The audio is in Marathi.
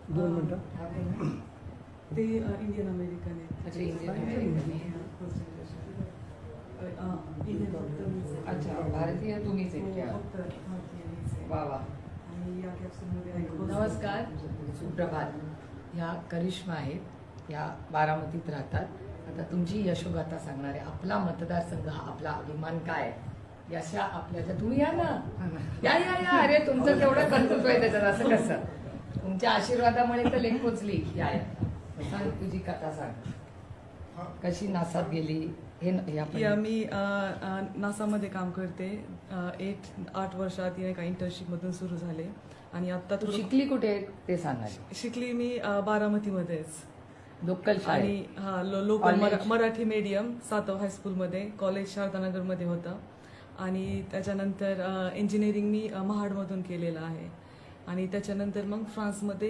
2 मिनिटं. ते इंडियन अमेरिकन आहेत. अच्छा, इंडियन अमेरिकन आहे. अच्छा, भारतीय तुम्हीच एकट्या. वा वा. नमस्कार, सुप्रभात. ह्या करिश्मा आहेत, ह्या बारामतीत राहतात. आता तुमची यशोगाथा सांगणार आहे. आपला मतदारसंघ हा आपला अभिमान काय, यशा आपल्याच्या. तुम्ही या ना, या या या. अरे तुमचं तेवढं कर्तृत्व आहे त्याच्यात, असं कसं. तुमच्या आशीर्वादामुळे तर लेख पोचली. या या, सांग तुझी कथा सांग. कशी नासात गेली हे मी नासामध्ये काम करते. 8 वर्षात एका इंटर्नशिपमधून सुरू झाले. आणि आता तू शिकली कुठे ते सांगा. शिकली मी बारामतीमध्येच, लोकल. आणि लोकल मराठी मीडियम सातव हायस्कूलमध्ये. कॉलेज शारदानगरमध्ये होतं. आणि त्याच्यानंतर इंजिनिअरिंग मी महाडमधून केलेलं आहे. आणि त्याच्यानंतर मग फ्रान्समध्ये